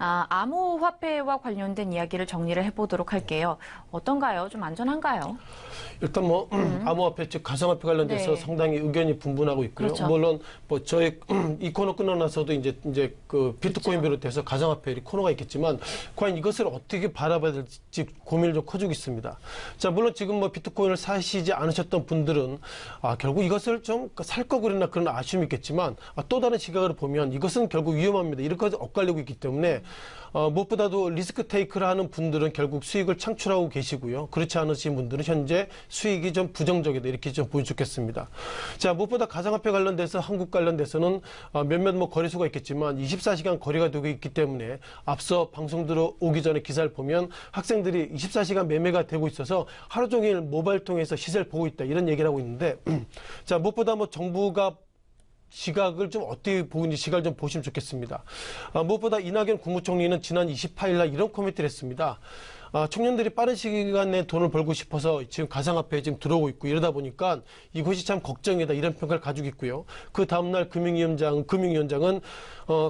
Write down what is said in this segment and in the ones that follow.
암호화폐와 관련된 이야기를 정리를 해보도록 할게요. 어떤가요? 좀 안전한가요? 일단 암호화폐 즉 가상화폐 관련돼서 네. 상당히 의견이 분분하고 있고요. 그렇죠. 물론 저희 이 코너 끝나나서도 이제 그 비트코인 그렇죠. 비롯해서 가상화폐 코너가 있겠지만 과연 이것을 어떻게 바라봐야 될지 고민을 좀 커지고 있습니다. 자, 물론 지금 비트코인을 사시지 않으셨던 분들은 결국 이것을 좀 살 거 그랬나 그런 아쉬움이 있겠지만 또 다른 시각으로 보면 이것은 결국 위험합니다. 이렇게 엇갈리고 있기 때문에 무엇보다도 리스크 테이크를 하는 분들은 결국 수익을 창출하고 계시고요. 그렇지 않으신 분들은 현재 수익이 좀 부정적이다 이렇게 좀 보여주면 좋겠습니다. 자, 무엇보다 가상화폐 관련돼서 한국 관련돼서는 몇몇 거래소가 있겠지만 24시간 거래가 되고 있기 때문에 앞서 방송 들어오기 전에 기사를 보면 학생들이 24시간 매매가 되고 있어서 하루 종일 모바일 통해서 시세를 보고 있다 이런 얘기를 하고 있는데 자, 무엇보다 정부가 시각을 좀 어떻게 보고 있는지 시각을 좀 보시면 좋겠습니다. 무엇보다 이낙연 국무총리는 지난 28일 날 이런 코멘트를 했습니다. 청년들이 빠른 시간 내에 돈을 벌고 싶어서 지금 가상화폐에 지금 들어오고 있고 이러다 보니까 이것이 참 걱정이다 이런 평가를 가지고 있고요. 그 다음날 금융위원장은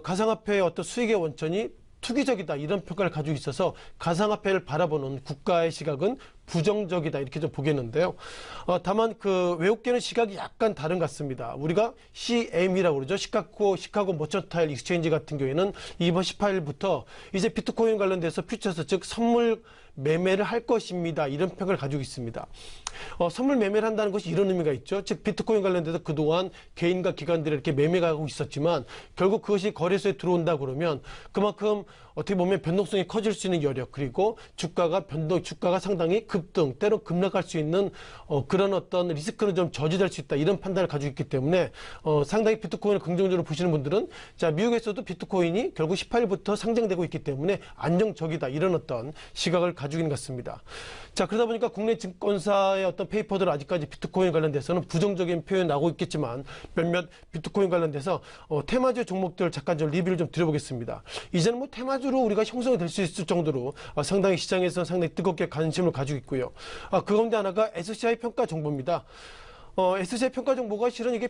가상화폐의 어떤 수익의 원천이 투기적이다 이런 평가를 가지고 있어서 가상화폐를 바라보는 국가의 시각은 부정적이다 이렇게 좀 보겠는데요. 다만 그 외국계는 시각이 약간 다른 것 같습니다. 우리가 CM이라고 그러죠. 시카고 머천타일 익스체인지 같은 경우에는 이번 18일부터 이제 비트코인 관련돼서 퓨처스 즉 선물 매매를 할 것입니다. 이런 평가를 가지고 있습니다. 선물 매매를 한다는 것이 이런 의미가 있죠. 즉 비트코인 관련돼서 그동안 개인과 기관들이 이렇게 매매가 하고 있었지만 결국 그것이 거래소에 들어온다 그러면 그만큼 어떻게 보면 변동성이 커질 수 있는 여력 그리고 주가가 상당히 급등 때로 급락할 수 있는 그런 어떤 리스크는 좀 저지될 수 있다 이런 판단을 가지고 있기 때문에 상당히 비트코인을 긍정적으로 보시는 분들은 자 미국에서도 비트코인이 결국 18일부터 상장되고 있기 때문에 안정적이다 이런 어떤 시각을 가지고 있는 것 같습니다. 자, 그러다 보니까 국내 증권사의 어떤 페이퍼들 아직까지 비트코인 관련돼서는 부정적인 표현이 나오고 있겠지만 몇몇 비트코인 관련돼서 테마주 종목들 잠깐 좀 리뷰를 좀 드려보겠습니다. 이제는 테마주로 우리가 형성이 될 수 있을 정도로 상당히 시장에서 상당히 뜨겁게 관심을 가지고 있고요. 그 가운데 하나가 SCI 평가 정보입니다. SCI 평가 정보가 실은 이게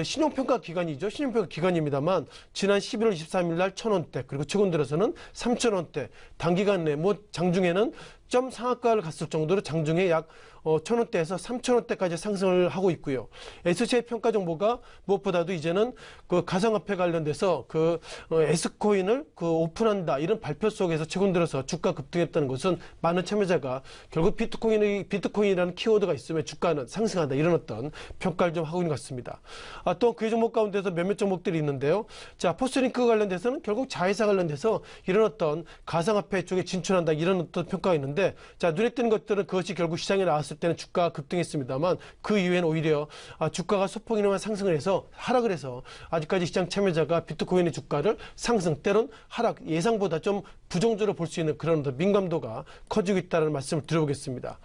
신용평가 기관이죠. 신용평가 기관입니다만 지난 11월 23일 날 1,000원대 그리고 최근 들어서는 3,000원대 단기간 내 장중에는 점 상한가를 갔을 정도로 장중에 약 1,000원대에서 3,000원대까지 상승을 하고 있고요. SCI 평가 정보가 무엇보다도 이제는 그 가상화폐 관련돼서 그 S코인을 오픈한다 이런 발표 속에서 최근 들어서 주가 급등했다는 것은 많은 참여자가 결국 비트코인이라는 키워드가 있으면 주가는 상승한다 이런 어떤 평가를 좀 하고 있는 것 같습니다. 또 그 종목 가운데서 몇몇 종목들이 있는데요. 자, 포스링크 관련돼서는 결국 자회사 관련돼서 이런 어떤 가상화폐 쪽에 진출한다 이런 어떤 평가가 있는데 자, 눈에 띄는 것들은 그것이 결국 시장에 나왔을 때는 주가가 급등했습니다만 그 이후에는 오히려 주가가 소폭이나마 상승을 해서 하락을 해서 아직까지 시장 참여자가 비트코인의 주가를 상승 때론 하락 예상보다 좀 부정적으로 볼 수 있는 그런 민감도가 커지고 있다는 말씀을 드려보겠습니다.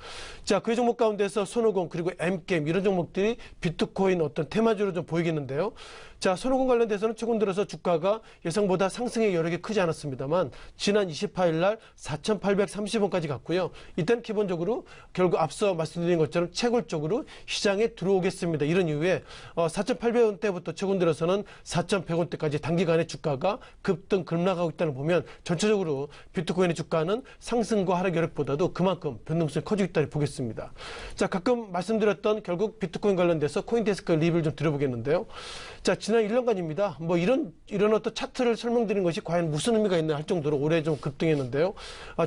자, 그 종목 가운데서 손오공 그리고 M게임 이런 종목들이 비트코인 어떤 테마주로 좀 보이겠는데요. 자, 손오공 관련돼서는 최근 들어서 주가가 예상보다 상승의 여력이 크지 않았습니다만 지난 28일 날 4,830원까지 갔고요. 이때는 기본적으로 결국 앞서 말씀드린 것처럼 채굴적으로 시장에 들어오겠습니다. 이런 이유에 4,800원대부터 최근 들어서는 4,100원대까지 단기간에 주가가 급등 급락하고 있다는 걸 보면 전체적으로 비트코인의 주가는 상승과 하락 여력보다도 그만큼 변동성이 커지고 있다고 보겠습니다. 자, 가끔 말씀드렸던 결국 비트코인 관련돼서 코인데스크 리뷰를 좀 드려보겠는데요. 자, 지난 1년간입니다. 이런 어떤 차트를 설명드린 것이 과연 무슨 의미가 있나 할 정도로 올해 좀 급등했는데요.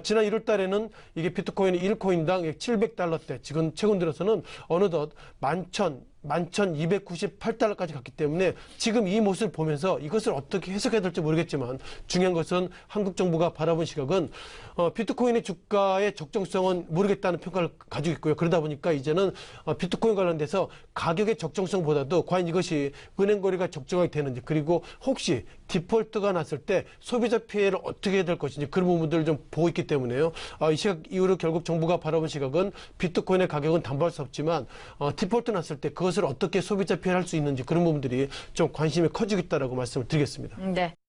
지난 1월 달에는 이게 비트코인이 1코인당 700달러대, 지금 최근 들어서는 어느덧 11,298달러까지 갔기 때문에 지금 이 모습을 보면서 이것을 어떻게 해석해야 될지 모르겠지만 중요한 것은 한국 정부가 바라본 시각은 비트코인의 주가의 적정성은 모르겠다는 평가를 가지고 있고요. 그러다 보니까 이제는 비트코인 관련돼서 가격의 적정성보다도 과연 이것이 은행 거래가 적정하게 되는지 그리고 혹시 디폴트가 났을 때 소비자 피해를 어떻게 해야 될 것인지 그런 부분들을 좀 보고 있기 때문에요. 이 시각 이후로 결국 정부가 바라본 시각은 비트코인의 가격은 담보할 수 없지만 디폴트 났을 때 그것을 어떻게 소비자 피해를 할 수 있는지 그런 부분들이 좀 관심이 커지고 있다고 말씀을 드리겠습니다. 네.